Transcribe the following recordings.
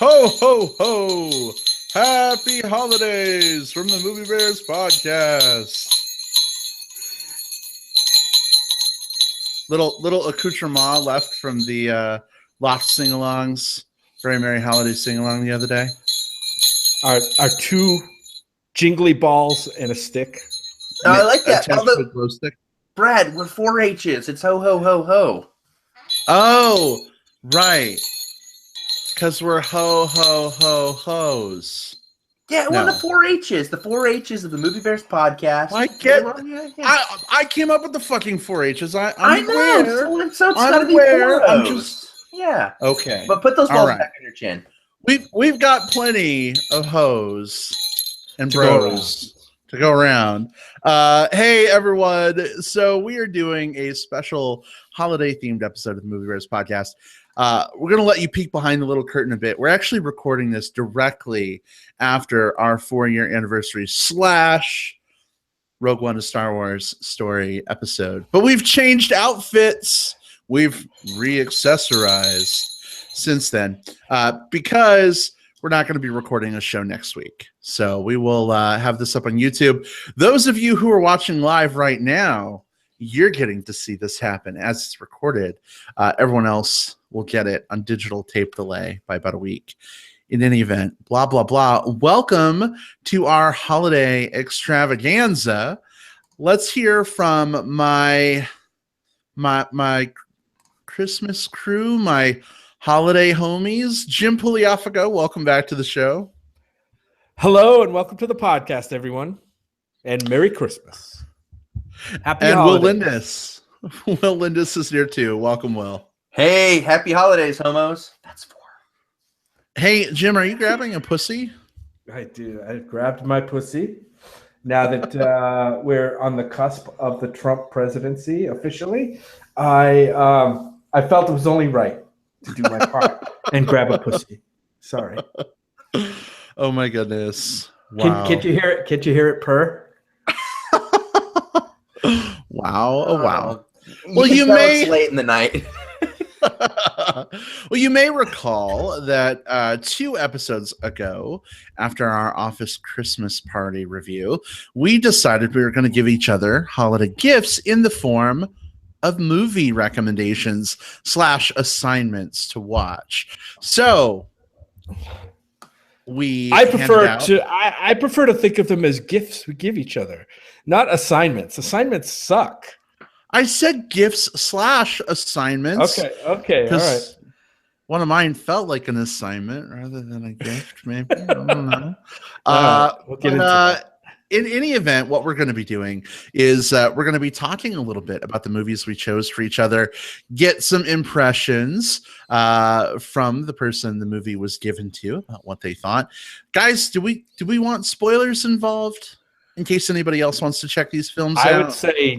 Ho, ho, ho! Happy holidays from the Movie Bears podcast. Little accoutrement left from the Loft sing-alongs. Very Merry Holiday sing-along the other day. Our two jingly balls and a stick. I like that. Attached to a glow stick. Brad, we're 4-H's. It's ho, ho, ho, ho. Oh, right. Because we're ho, ho, ho, hoes. Yeah, well, the 4-H's. The 4-H's of the Movie Bears podcast. I came up with the fucking 4-H's. I know. Aware. So it's got to be 4 O's. Yeah. Okay. But put those balls back on your chin. We've got plenty of hoes and bros to go around. Hey, everyone. So we are doing a special holiday-themed episode of the Movie Bears podcast. We're going to let you peek behind the little curtain a bit. We're actually recording this directly after our 4-year anniversary / Rogue One: A Star Wars Story episode. But we've changed outfits. We've re-accessorized since then because we're not going to be recording a show next week. So we will have this up on YouTube. Those of you who are watching live right now, you're getting to see this happen as it's recorded. Everyone else will get it on digital tape delay by about a week. In any event, blah, blah, blah. Welcome to our holiday extravaganza. Let's hear from my Christmas crew, my holiday homies. Jim Pugliafago, welcome back to the show. Hello, and welcome to the podcast, everyone. And Merry Christmas. Happy and holidays. Will Lindis. Will Lindis is here too. Welcome, Will. Hey, happy holidays, homos. That's 4. Hey, Jim, are you grabbing a pussy? I do. I grabbed my pussy. Now that we're on the cusp of the Trump presidency officially, I felt it was only right to do my part and grab a pussy. Sorry. Oh my goodness! Wow. Can't you hear it? Can't you hear it purr? Wow! Oh wow! Well, you may. It's late in the night. Well, you may recall that 2 episodes ago, after our office Christmas party review, we decided we were going to give each other holiday gifts in the form of movie recommendations / assignments to watch. So I prefer to think of them as gifts we give each other, not assignments. Assignments suck. I said gifts / assignments. Okay, all right. One of mine felt like an assignment rather than a gift, maybe. I don't know. We'll get into that. In any event, what we're going to be doing is we're going to be talking a little bit about the movies we chose for each other, get some impressions from the person the movie was given to about what they thought. Guys, do we want spoilers involved? In case anybody else wants to check these films out? I would say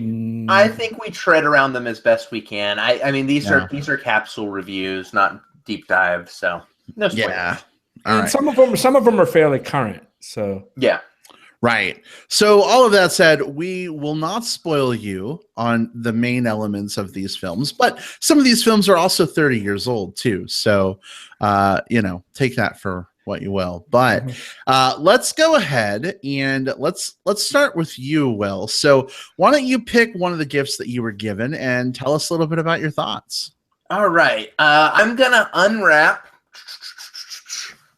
I think we tread around them as best we can. I mean these are capsule reviews, not deep dive, so no spoilers. Yeah. All right. Some of them are fairly current. So yeah. Right. So all of that said, we will not spoil you on the main elements of these films, but some of these films are also 30 years old too. So take that for what you will. But let's go ahead and let's start with you, Will. So why don't you pick one of the gifts that you were given and tell us a little bit about your thoughts? All right. I'm gonna unwrap.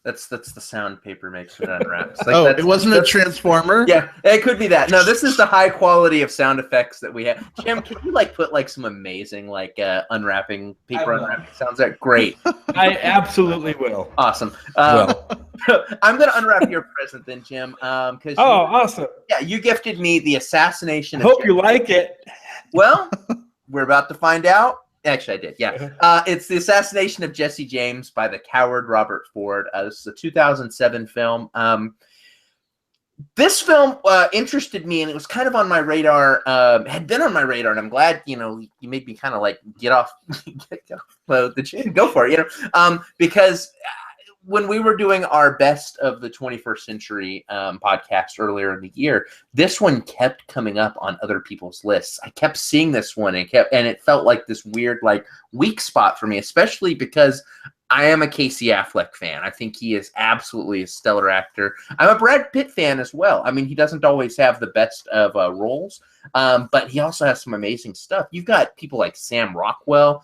That's the sound paper makes when it unwraps. It wasn't a transformer? Yeah, it could be that. No, this is the high quality of sound effects that we have. Jim, can you put some amazing unwrapping paper unwrapping sounds? That great. I absolutely will. Awesome. I'm gonna unwrap your present then, Jim. Because awesome. Yeah, you gifted me the assassination. Hope you like it. Well, we're about to find out. Actually, I did. Yeah. It's The Assassination of Jesse James by the coward Robert Ford. This is a 2007 film. This film interested me, and it was kind of on my radar, had been on my radar, and I'm glad, you made me kind of get off the chin, go for it, because when we were doing our best of the 21st century podcast earlier in the year, this one kept coming up on other people's lists. I kept seeing this one and it felt like this weird, weak spot for me, especially because I am a Casey Affleck fan. I think he is absolutely a stellar actor. I'm a Brad Pitt fan as well. I mean, he doesn't always have the best of roles, but he also has some amazing stuff. You've got people like Sam Rockwell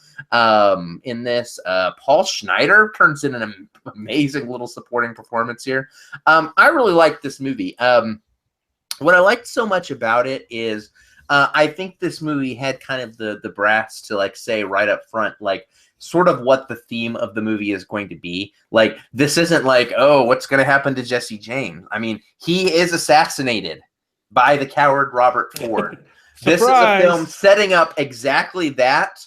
in this. Paul Schneider turns in an amazing little supporting performance here. I really like this movie. What I liked so much about it is I think this movie had kind of the brass to like say right up front, like, sort of what the theme of the movie is going to be. Like, this isn't like, oh, what's going to happen to Jesse James? I mean, he is assassinated by the coward Robert Ford. This is a film setting up exactly that,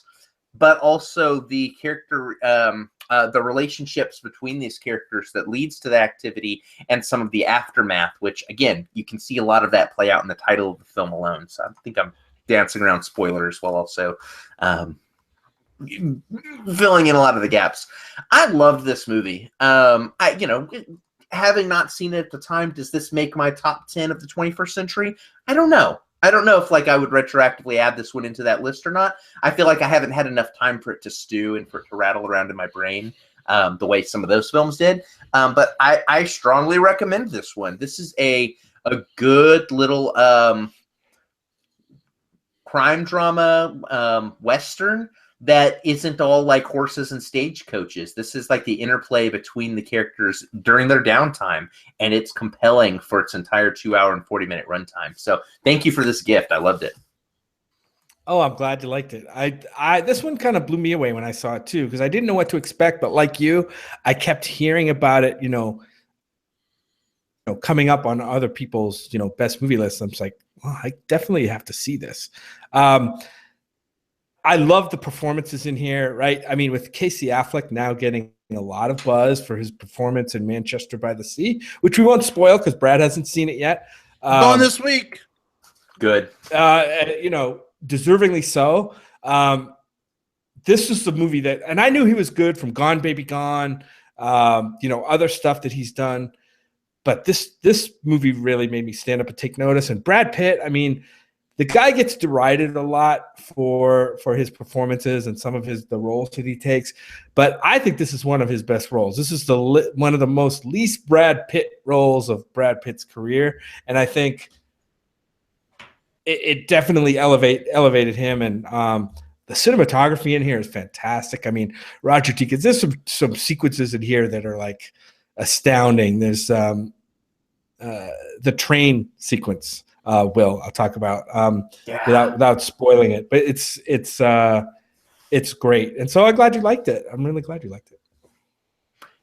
but also the character, the relationships between these characters that leads to the activity and some of the aftermath, which, again, you can see a lot of that play out in the title of the film alone. So I think I'm dancing around spoilers while also filling in a lot of the gaps. I loved this movie. Having not seen it at the time, does this make my top 10 of the 21st century? I don't know. I don't know if like I would retroactively add this one into that list or not. I feel like I haven't had enough time for it to stew and for it to rattle around in my brain the way some of those films did. But I strongly recommend this one. This is a good little crime drama Western that isn't all like horses and stagecoaches. This is like the interplay between the characters during their downtime, and it's compelling for its entire 2 hour and 40-minute runtime. So thank you for this gift. I loved it. Oh, I'm glad you liked it. I this one kind of blew me away when I saw it too, because I didn't know what to expect. But like you, I kept hearing about it, coming up on other people's, best movie lists. I'm just like, well, I definitely have to see this. I love the performances in here, right? I mean, with Casey Affleck now getting a lot of buzz for his performance in Manchester by the Sea, which we won't spoil because Brad hasn't seen it yet. Going this week. Good. Deservingly so. This is the movie that, and I knew he was good from Gone Baby Gone, other stuff that he's done. But this movie really made me stand up and take notice. And Brad Pitt, I mean, the guy gets derided a lot for his performances and some of the roles that he takes, but I think this is one of his best roles. This is one of the most least Brad Pitt roles of Brad Pitt's career, and I think it definitely elevated him. And the cinematography in here is fantastic. I mean, Roger Deakins. There's some sequences in here that are like astounding. There's the train sequence. I'll talk about without spoiling it, but it's great, and so I'm glad you liked it. I'm really glad you liked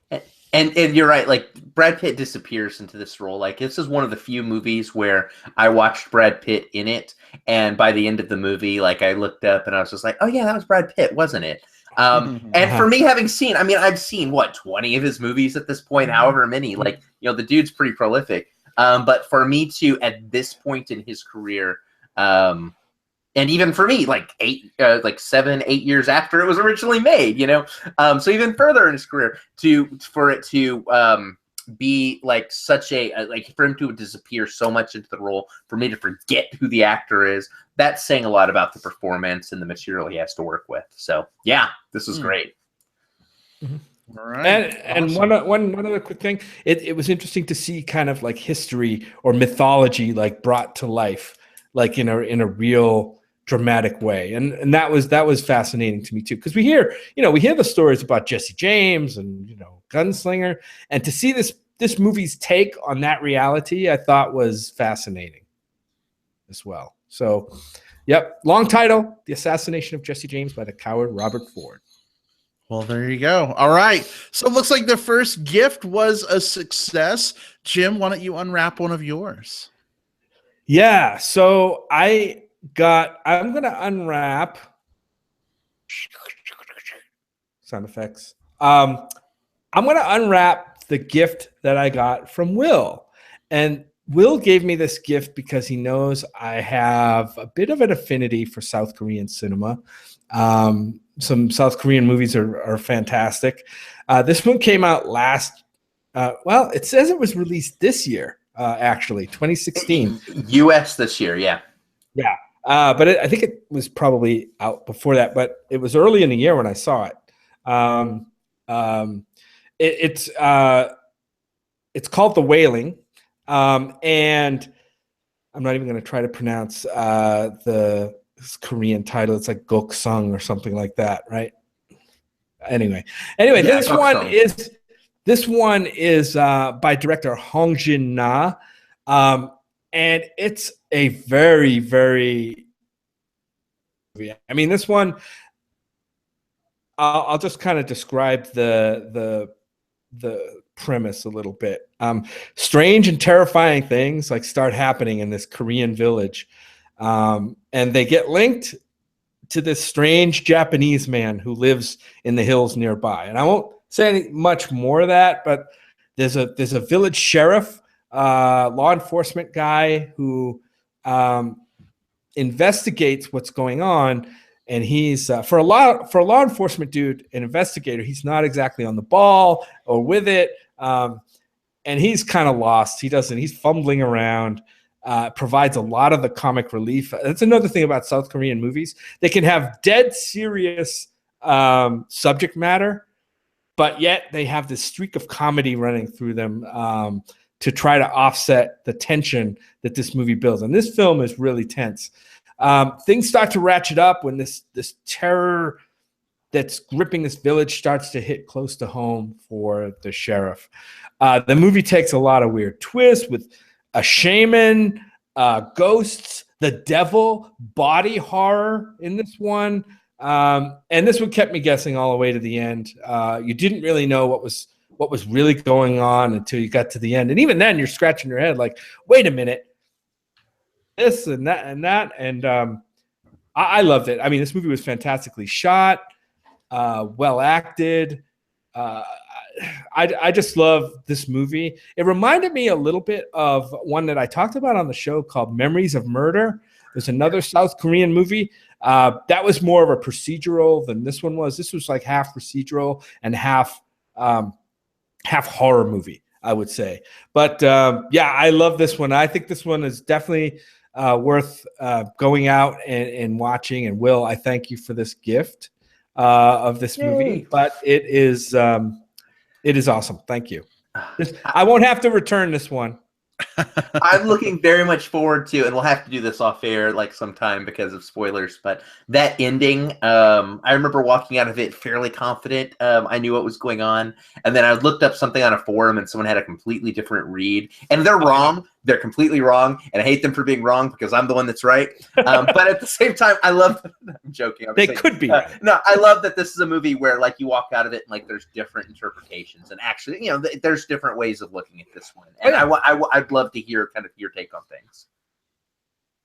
it. And you're right. Like, Brad Pitt disappears into this role. Like, this is one of the few movies where I watched Brad Pitt in it, and by the end of the movie, like, I looked up and I was just like, oh yeah, that was Brad Pitt, wasn't it? And for me, I've seen 20 of his movies at this point, however many. Like, the dude's pretty prolific. But for me to, at this point in his career, and even for me, like 7, 8 years after it was originally made, so even further in his career, for it to be like such for him to disappear so much into the role, for me to forget who the actor is, that's saying a lot about the performance and the material he has to work with. So yeah, this was great. Mm-hmm. All right. And awesome. one other quick thing, it was interesting to see kind of like history or mythology like brought to life, like in a real dramatic way, and that was fascinating to me too, because we hear the stories about Jesse James and Gunslinger, and to see this movie's take on that reality, I thought was fascinating as well. So, yep, long title: The Assassination of Jesse James by the Coward Robert Ford. Well, there you go. All right. So it looks like the first gift was a success. Jim, why don't you unwrap one of yours? Yeah. So I'm going to unwrap sound effects. I'm going to unwrap the gift that I got from Will. And Will gave me this gift because he knows I have a bit of an affinity for South Korean cinema. Some South Korean movies are fantastic. This one came out it says it was released this year, actually, 2016. US this year, yeah. Yeah, but I think it was probably out before that, but it was early in the year when I saw it. It's called The Wailing, and I'm not even going to try to pronounce this Korean title. It's like Gok Sung or something like that, right? Anyway, Yeah, this one is by director Hong Jin Na, and it's a very, very. I mean, this one. I'll just kind of describe the premise a little bit. Strange and terrifying things like start happening in this Korean village, and they get linked to this strange Japanese man who lives in the hills nearby. And I won't say much more of that, but there's a village sheriff, law enforcement guy who investigates what's going on. And he's for a law enforcement dude, an investigator. He's not exactly on the ball or with it, and he's kind of lost. He's fumbling around. Provides a lot of the comic relief. That's another thing about South Korean movies. They can have dead serious subject matter, but yet they have this streak of comedy running through them to try to offset the tension that this movie builds. And this film is really tense. Things start to ratchet up when this terror that's gripping this village starts to hit close to home for the sheriff. The movie takes a lot of weird twists with a shaman, ghosts, the devil, body horror in this one. And this one kept me guessing all the way to the end. You didn't really know what was really going on until you got to the end. And even then you're scratching your head like, wait a minute. This and that and that, and I loved it. I mean, this movie was fantastically shot, well acted. I just love this movie. It reminded me a little bit of one that I talked about on the show called Memories of Murder. There's another South Korean movie that was more of a procedural than this one was. This was like half procedural and half horror movie, I would say. But yeah, I love this one. I think this one is definitely worth going out and watching. And Will, I thank you for this gift of this movie. But it is awesome. Thank you. I won't have to return this one. I'm looking very much forward to, and we'll have to do this off air like sometime because of spoilers, but that ending, I remember walking out of it fairly confident. I knew what was going on. And then I looked up something on a forum and someone had a completely different read, and they're wrong. They're completely wrong. And I hate them for being wrong because I'm the one that's right. But at the same time, I love, I'm joking. They could be. No, I love that this is a movie where like you walk out of it and like there's different interpretations, and actually, you know, there's different ways of looking at this one. And I'd love to hear kind of your take on things.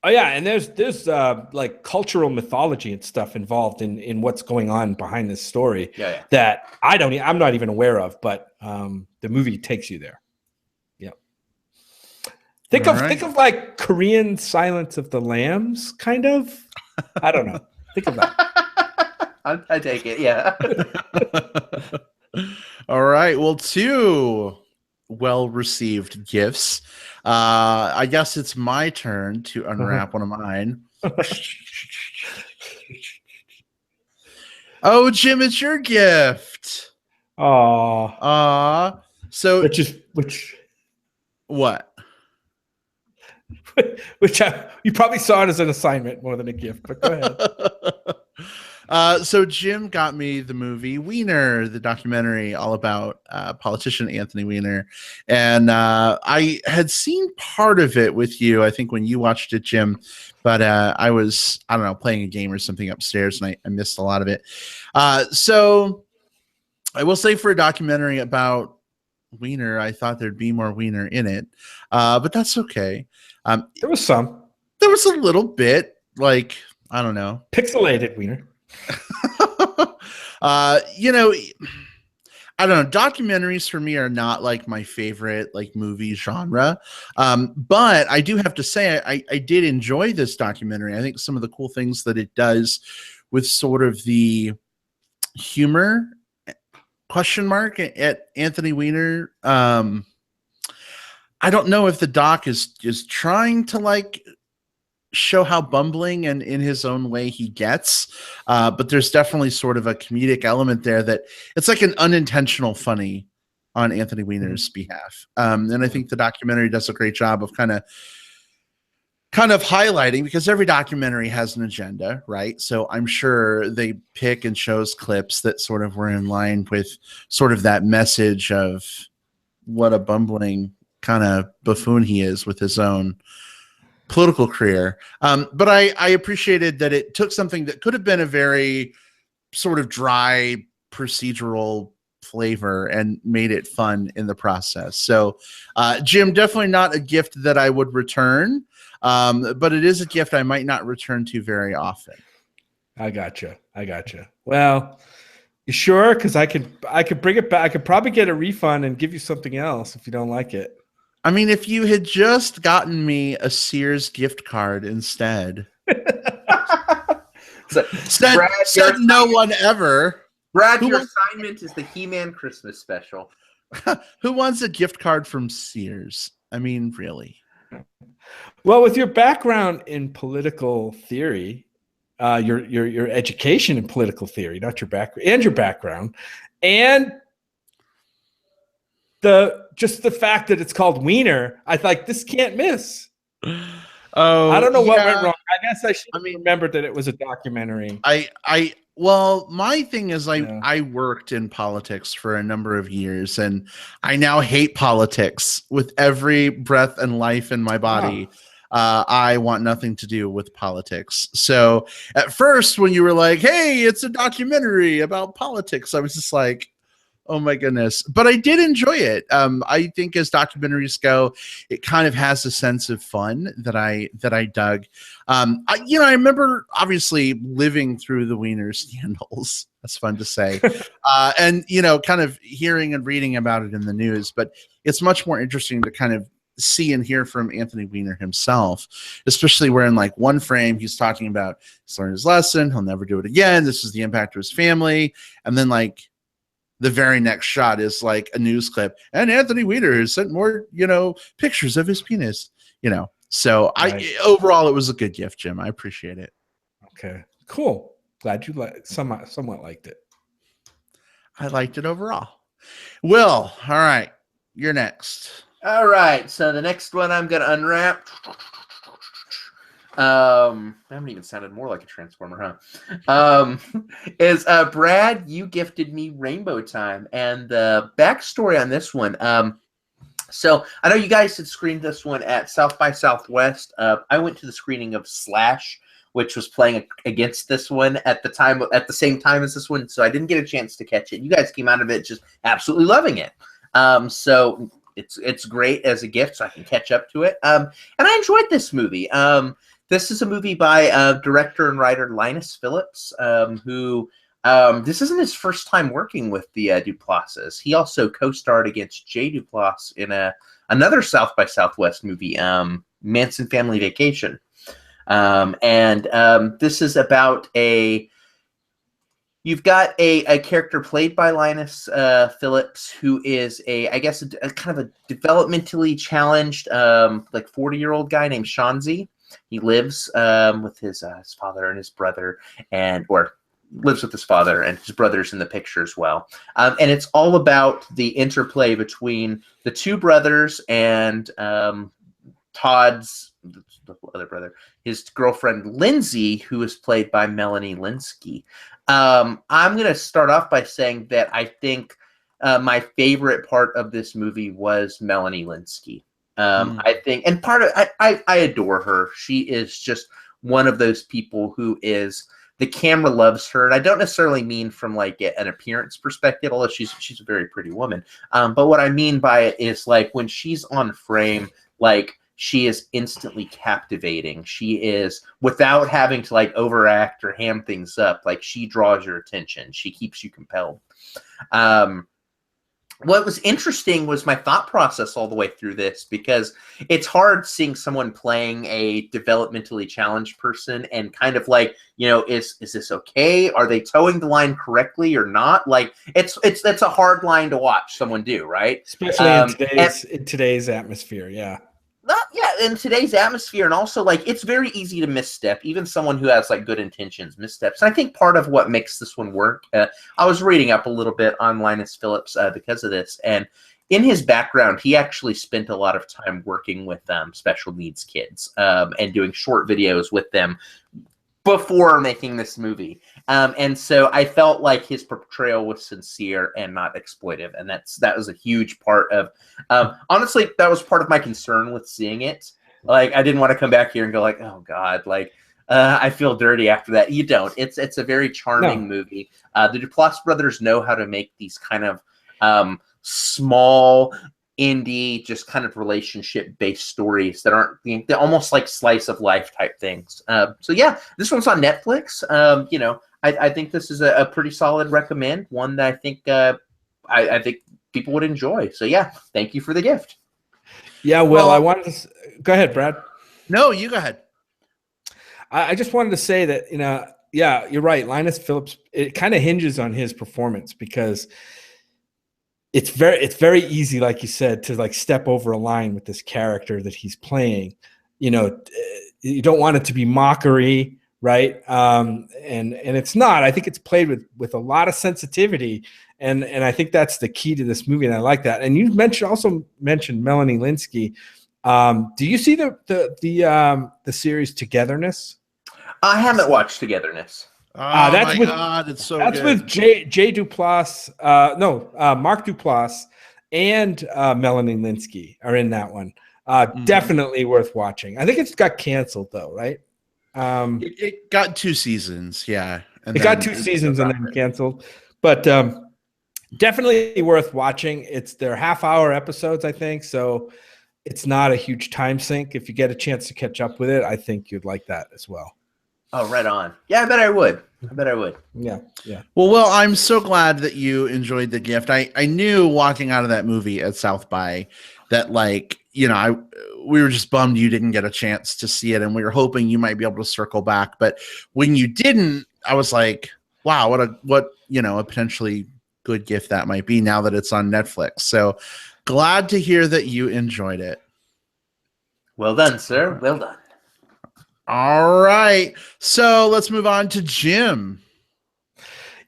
Oh yeah, and there's like cultural mythology and stuff involved in what's going on behind this story that I'm not even aware of, but the movie takes you there. Yeah. Think of like Korean Silence of the Lambs, kind of. I don't know. Think of that. I take it, yeah. All right. Well, 2 well-received gifts. I guess it's my turn to unwrap one of mine. Oh, Jim, it's your gift. Aww. So which what? You probably saw it as an assignment more than a gift, but go ahead. So Jim got me the movie Weiner, the documentary all about politician Anthony Weiner. And I had seen part of it with you, I think, when you watched it, Jim. But I was, I don't know, playing a game or something upstairs, and I missed a lot of it. So I will say, for a documentary about Weiner, I thought there'd be more Weiner in it. But that's okay. There was some. There was a little bit, like, I don't know. Pixelated Weiner. You know, I don't know. Documentaries for me are not like my favorite like movie genre. But I do have to say I did enjoy this documentary. I think some of the cool things that it does with sort of the humor question mark at Anthony Weiner. I don't know if the doc is trying to like show how bumbling and in his own way he gets. But there's definitely sort of a comedic element there that it's like an unintentional funny on Anthony Weiner's behalf. And I think the documentary does a great job of kind of highlighting, because every documentary has an agenda, right? So I'm sure they pick and chose clips that sort of were in line with sort of that message of what a bumbling kind of buffoon he is with his own political career. But I appreciated that it took something that could have been a very sort of dry procedural flavor and made it fun in the process. So Jim, definitely not a gift that I would return, but it is a gift I might not return to very often. I gotcha. Well, you sure? Because I could bring it back. I could probably get a refund and give you something else if you don't like it. I mean, if you had just gotten me a Sears gift card instead. said no one ever. Brad, your assignment is the He-Man Christmas special. Who wants a gift card from Sears? I mean, really. Well, with your background in political theory, your education in political theory, not your background, and the fact that it's called Wiener, I thought this can't miss. Oh, I don't know what went wrong. I guess I should have remembered that it was a documentary. Well, my thing is I worked in politics for a number of years, and I now hate politics with every breath and life in my body. I want nothing to do with politics. So at first, when you were like, hey, it's a documentary about politics, I was just like, oh my goodness. But I did enjoy it. I think as documentaries go, it kind of has a sense of fun that I dug. I remember obviously living through the Wiener scandals. That's fun to say. And, kind of hearing and reading about it in the news, but it's much more interesting to kind of see and hear from Anthony Weiner himself, especially where in like one frame, he's talking about he's learned his lesson. He'll never do it again. This is the impact to his family. And then like, the very next shot is like a news clip, and Anthony Weiner has sent more, pictures of his penis, So right. Overall, it was a good gift, Jim. I appreciate it. Okay, cool. Glad you somewhat liked it. I liked it overall. Will, all right, you're next. All right, so the next one I'm gonna unwrap. I haven't even sounded more like a Transformer, huh? Is Brad, you gifted me Rainbow Time, and the backstory on this one. So I know you guys had screened this one at South by Southwest. I went to the screening of Slash, which was playing against this one at the same time as this one, so I didn't get a chance to catch it. You guys came out of it just absolutely loving it. So it's great as a gift, so I can catch up to it. And I enjoyed this movie. This is a movie by director and writer Linus Phillips, who this isn't his first time working with the Duplases. He also co-starred against Jay Duplass in another South by Southwest movie, Manson Family Vacation. And this is about you've got a character played by Linus Phillips, who is a kind of a developmentally challenged, like 40-year-old guy named Shanzi. He lives with his father and his brother, or lives with his father, and his brother's in the picture as well. And it's all about the interplay between the two brothers and Todd's the other brother, his girlfriend Lindsay, who is played by Melanie Linsky. I'm going to start off by saying that I think my favorite part of this movie was Melanie Linsky. I think, and part of I adore her. She is just one of those people who is, the camera loves her, and I don't necessarily mean from like an appearance perspective, although she's a very pretty woman. But what I mean by it is like when she's on frame, like she is instantly captivating. She is, without having to like overact or ham things up, like she draws your attention. She keeps you compelled. What was interesting was my thought process all the way through this, because it's hard seeing someone playing a developmentally challenged person and kind of like, is this okay? Are they towing the line correctly or not? Like that's a hard line to watch someone do, right? Especially in today's atmosphere. Yeah. in today's atmosphere, and also like it's very easy to misstep. Even someone who has like good intentions missteps. And I think part of what makes this one work. I was reading up a little bit on Linus Phillips because of this, and in his background, he actually spent a lot of time working with special needs kids and doing short videos with them before making this movie. And so I felt like his portrayal was sincere and not exploitive. And that was a huge part of, honestly, that was part of my concern with seeing it. Like, I didn't want to come back here and go like, oh God, like, I feel dirty after that. You don't. It's a very charming movie. The Duplass brothers know how to make these kind of small indie, just kind of relationship-based stories that aren't, they're almost like slice of life type things. So yeah, this one's on Netflix. You know, I think this is a pretty solid recommend, one that I think I think people would enjoy. So yeah, thank you for the gift. Yeah, well, I wanted to go ahead, Brad. No, you go ahead. I just wanted to say that, you know, yeah, you're right. Linus Phillips, it kind of hinges on his performance because it's very easy, like you said, to like step over a line with this character that he's playing. You know, you don't want it to be mockery, right? And it's not. I think it's played with a lot of sensitivity, and I think that's the key to this movie, and I like that. And you also mentioned Melanie Linsky. Do you see the series Togetherness? I haven't watched Togetherness. Oh my God, it's so that's good. with Jay Duplass, Mark Duplass and Melanie Linsky are in that one. Definitely worth watching. I think it's got canceled though, right? It got 2 seasons, yeah. It got 2 seasons and then canceled. But definitely worth watching. They're half-hour episodes, I think, so it's not a huge time sink. If you get a chance to catch up with it, I think you'd like that as well. Oh, right on. Yeah, I bet I would. Yeah. Well, I'm so glad that you enjoyed the gift. I knew walking out of that movie at South by that, like, you know, we were just bummed you didn't get a chance to see it, and we were hoping you might be able to circle back. But when you didn't, I was like, wow, what you know, a potentially good gift that might be now that it's on Netflix. So glad to hear that you enjoyed it. Well done, sir. Well done. All right. So let's move on to Jim.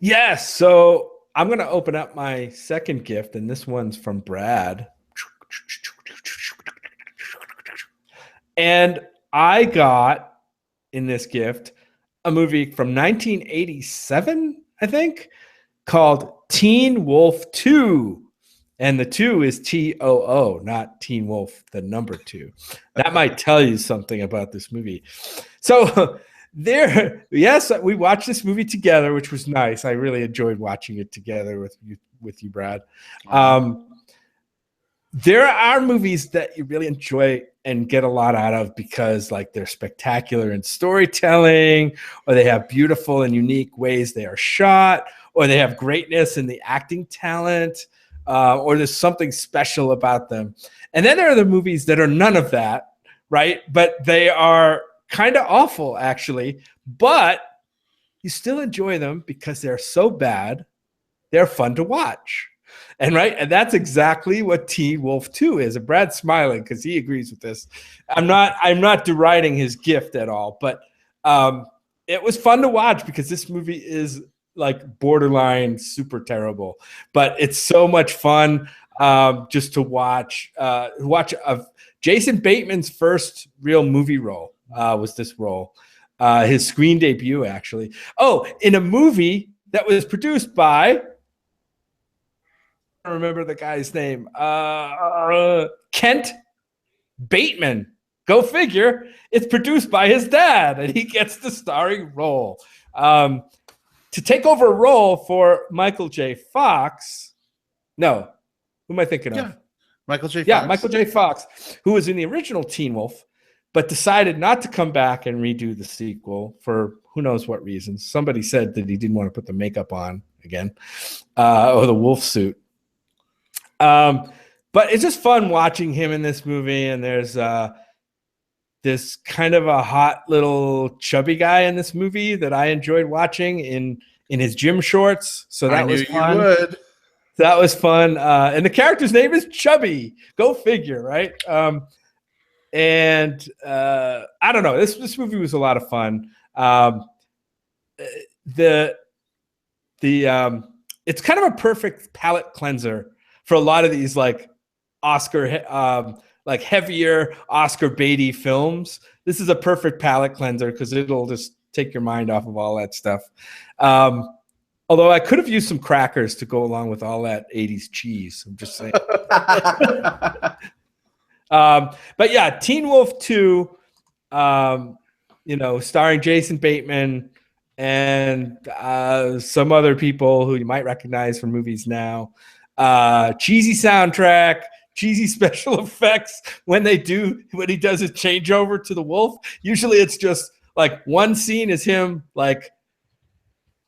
Yes. So I'm going to open up my second gift, and this one's from Brad. And I got in this gift a movie from 1987, I think, called Teen Wolf 2. And the 2 is TOO, not Teen Wolf, the number 2. That might tell you something about this movie. So yes, we watched this movie together, which was nice. I really enjoyed watching it together with you, Brad. There are movies that you really enjoy and get a lot out of because, like, they're spectacular in storytelling, or they have beautiful and unique ways they are shot, or they have greatness in the acting talent. Or there's something special about them. And then there are the movies that are none of that, right? But they are kind of awful, actually. But you still enjoy them because they're so bad, they're fun to watch. And that's exactly what Teen Wolf 2 is. And Brad's smiling because he agrees with this. I'm not deriding his gift at all, but it was fun to watch because this movie is like borderline super terrible, but it's so much fun just to watch Jason Bateman's first real movie role was this role, his screen debut, actually. Oh, in a movie that was produced by, I don't remember the guy's name, Kent Bateman. Go figure. It's produced by his dad, and he gets the starring role. To take over a role for Michael J. Fox. No, who am I thinking of? Michael J. Fox. Yeah, Michael J. Fox, who was in the original Teen Wolf, but decided not to come back and redo the sequel for who knows what reasons. Somebody said that he didn't want to put the makeup on again, or the wolf suit. But it's just fun watching him in this movie, and there's this kind of a hot little chubby guy in this movie that I enjoyed watching in his gym shorts. So that was fun. You would. That was fun. And the character's name is Chubby. Go figure, right? And I don't know. This movie was a lot of fun. It's kind of a perfect palate cleanser for a lot of these like Oscar like heavier Oscar baity films. This is a perfect palate cleanser because it'll just take your mind off of all that stuff. Although I could have used some crackers to go along with all that 80s cheese. I'm just saying. But yeah, Teen Wolf 2, starring Jason Bateman and some other people who you might recognize from movies now. Cheesy soundtrack, cheesy special effects when he does his changeover to the wolf. Usually it's just like one scene is him like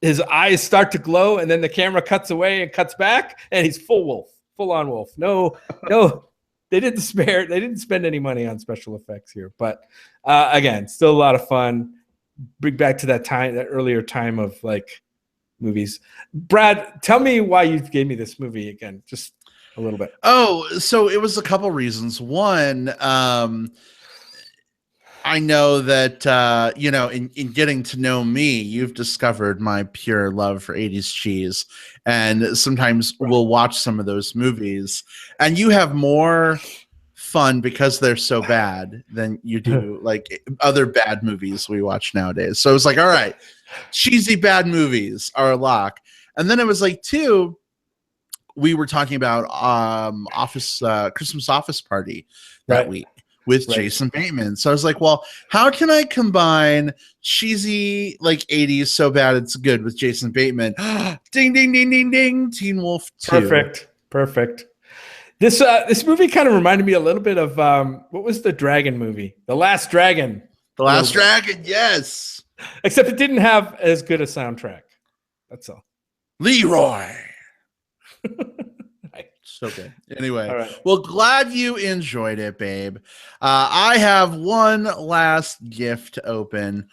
his eyes start to glow and then the camera cuts away and cuts back and he's full on wolf. No, they didn't spend any money on special effects here, but again, still a lot of fun. Bring back to that earlier time of like movies. Brad, tell me why you gave me this movie again, just a little bit. Oh, so it was a couple reasons. One, I know that, in getting to know me, you've discovered my pure love for 80s cheese. And sometimes we'll watch some of those movies and you have more fun because they're so bad than you do like other bad movies we watch nowadays. So it's like, all right, cheesy bad movies are a lock. And then it was like, two, we were talking about Christmas Office Party that week with Jason Bateman. So I was like, well, how can I combine cheesy like 80s so bad it's good with Jason Bateman? Ding, ding, ding, ding, ding. Teen Wolf 2. Perfect. This movie kind of reminded me a little bit of what was the dragon movie? The Last Dragon. The Last Dragon, yes. Except it didn't have as good a soundtrack. That's all. Leroy. So good. Anyway, right. Well, glad you enjoyed it, babe. I have one last gift to open.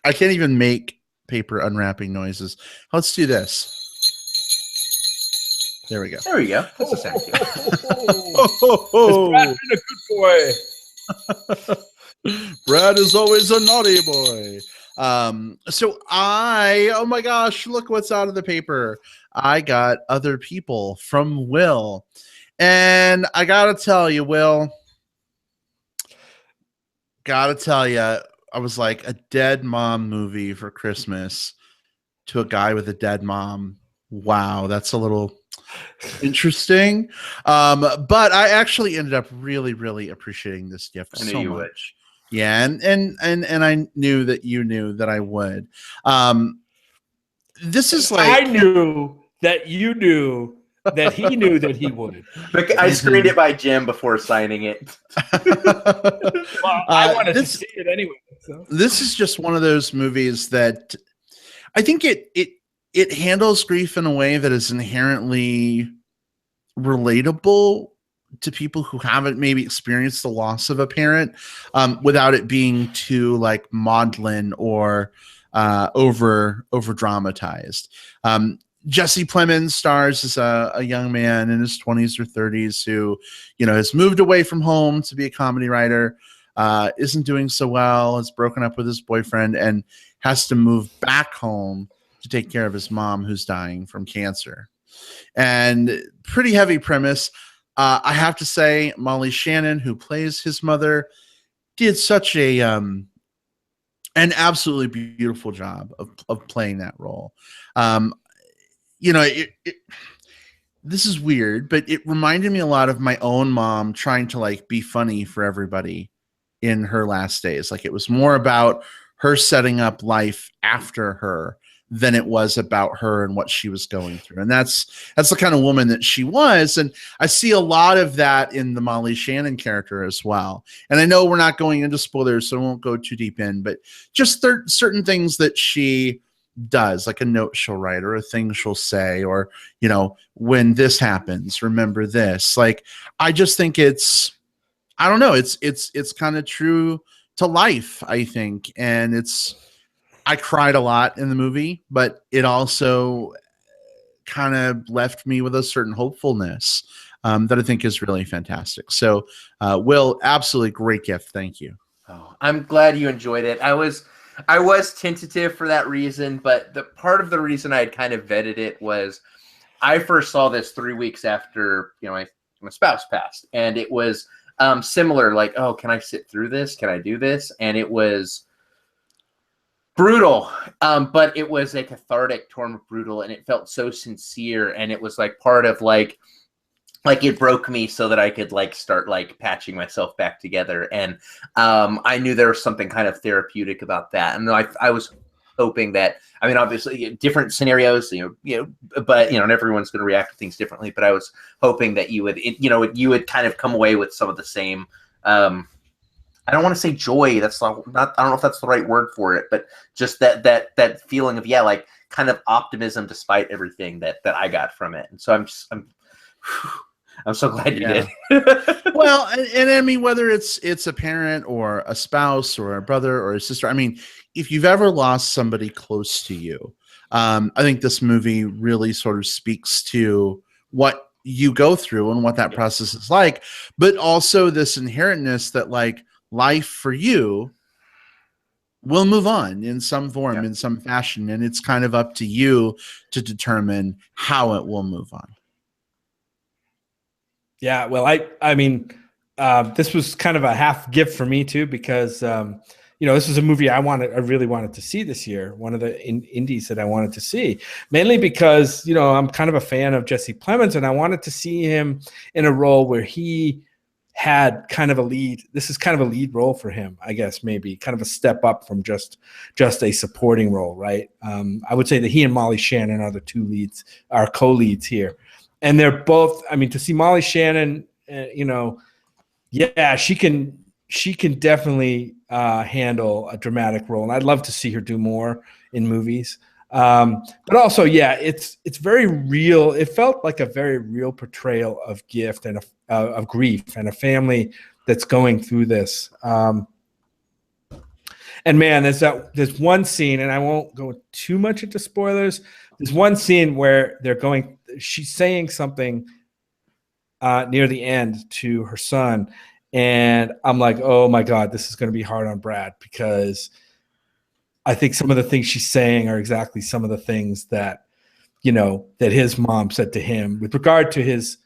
I can't even make paper unwrapping noises. Let's do this. There we go. There we go. That's a sound cue. Brad been a good boy? Brad is always a naughty boy. So oh my gosh, look what's out of the paper. I got Other People from Will. And I gotta tell you, Will, I was like, a dead mom movie for Christmas to a guy with a dead mom. Wow, that's a little interesting. But I actually ended up really, really appreciating this gift so much. Yeah, and I knew that you knew that I would. This is like I knew that you knew that he knew that he would. I screened it by Jim before signing it. Well, I wanted to see it anyway. So. This is just one of those movies that I think it handles grief in a way that is inherently relatable to people who haven't maybe experienced the loss of a parent, without it being too like maudlin or over dramatized. Jesse Plemons stars as a young man in his 20s or 30s who, has moved away from home to be a comedy writer, isn't doing so well, has broken up with his boyfriend, and has to move back home to take care of his mom who's dying from cancer. And pretty heavy premise. I have to say, Molly Shannon, who plays his mother, did such an absolutely beautiful job of playing that role. This is weird, but it reminded me a lot of my own mom trying to like be funny for everybody in her last days. Like it was more about her setting up life after her than it was about her and what she was going through. And that's the kind of woman that she was. And I see a lot of that in the Molly Shannon character as well. And I know we're not going into spoilers, so I won't go too deep in, but just certain things that she does, like a note she'll write or a thing she'll say, or, when this happens, remember this. Like, I just think it's kind of true to life, I think. And I cried a lot in the movie, but it also kind of left me with a certain hopefulness that I think is really fantastic. So, Will, absolutely great gift. Thank you. Oh, I'm glad you enjoyed it. I was tentative for that reason, but the part of the reason I had kind of vetted it was I first saw this 3 weeks after my spouse passed, and it was similar. Like, oh, can I sit through this? Can I do this? And it was brutal, but it was a cathartic form of brutal, and it felt so sincere, and it was like part of like it broke me so that I could like start like patching myself back together, and I knew there was something kind of therapeutic about that, and I was hoping that, I mean, obviously different scenarios, but and everyone's going to react to things differently, but I was hoping that you would kind of come away with some of the same, I don't want to say joy. That's not, I don't know if that's the right word for it, but just that feeling of, like kind of optimism despite everything that I got from it. And so I'm so glad you did. Well, and I mean, whether it's a parent or a spouse or a brother or a sister, I mean, if you've ever lost somebody close to you, I think this movie really sort of speaks to what you go through and what that process is like, but also this inherentness that like life for you will move on in some form, in some fashion, and it's kind of up to you to determine how it will move on. Yeah, well, I mean, this was kind of a half gift for me too, because this is a movie I really wanted to see this year. One of the indies that I wanted to see, mainly because I'm kind of a fan of Jesse Plemons, and I wanted to see him in a role where he had kind of a lead. This is kind of a lead role for him, I guess, maybe kind of a step up from just a supporting role, right? I would say that he and Molly Shannon are the two leads, are co-leads here. And they're both, I mean, to see Molly Shannon, she can definitely handle a dramatic role. And I'd love to see her do more in movies. But also, it's very real. It felt like a very real portrayal of gift and of grief and a family that's going through this. And man, there's one scene, and I won't go too much into spoilers. There's one scene where she's saying something near the end to her son, and I'm like, oh my God, this is going to be hard on Brad, because I think some of the things she's saying are exactly some of the things that that his mom said to him with regard to his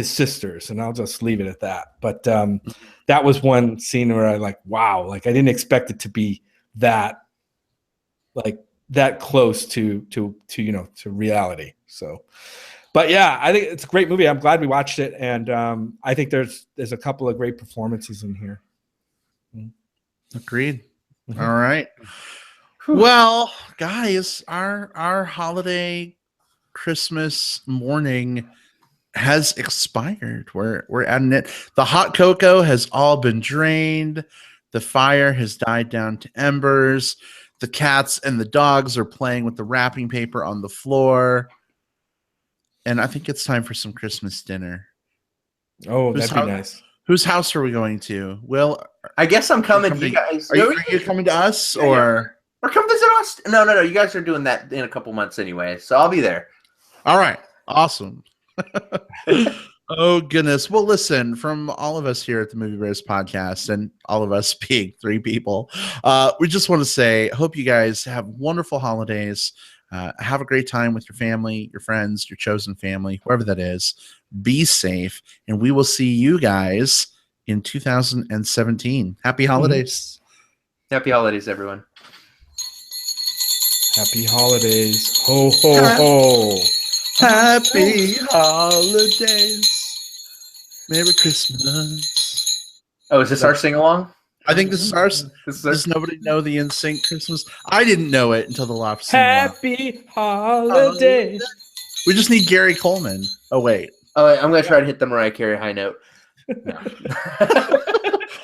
sisters, and I'll just leave it at that. But that was one scene where I like, wow, like I didn't expect it to be that close to reality. So, but yeah, I think it's a great movie. I'm glad we watched it, and I think there's a couple of great performances in here. Agreed. Mm-hmm. All right. Well, guys, our holiday Christmas morning has expired. We're adding it. The hot cocoa has all been drained. The fire has died down to embers. The cats and the dogs are playing with the wrapping paper on the floor. And I think it's time for some Christmas dinner. Oh, that'd be nice. Whose house are we going to? Will, I guess I'm coming to you guys. Are you coming to us or come visit us? No. You guys are doing that in a couple months anyway, so I'll be there. All right. Awesome. Oh, goodness. Well, listen, from all of us here at the Movie Bears podcast, and all of us being three people, we just want to say, hope you guys have wonderful holidays. Have a great time with your family, your friends, your chosen family, whoever that is. Be safe, and we will see you guys in 2017. Happy holidays. Happy holidays, everyone. Happy holidays. Ho, ho, ho. Happy holidays. Merry Christmas. Oh, is this our sing-along? I think this is ours. Does nobody know the NSYNC Christmas? I didn't know it until the last Happy holidays. We just need Gary Coleman. Oh, wait. Oh, wait, I'm going to try to hit the Mariah Carey high note. No.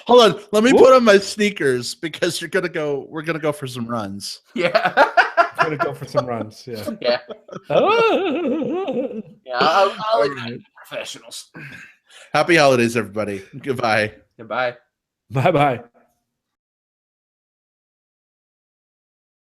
Hold on. Let me put on my sneakers, because we're going to go for some runs. Yeah. I'm going to go for some runs. Yeah. Yeah. I'll let you professionals. Happy holidays, everybody. Goodbye. Goodbye. Bye-bye.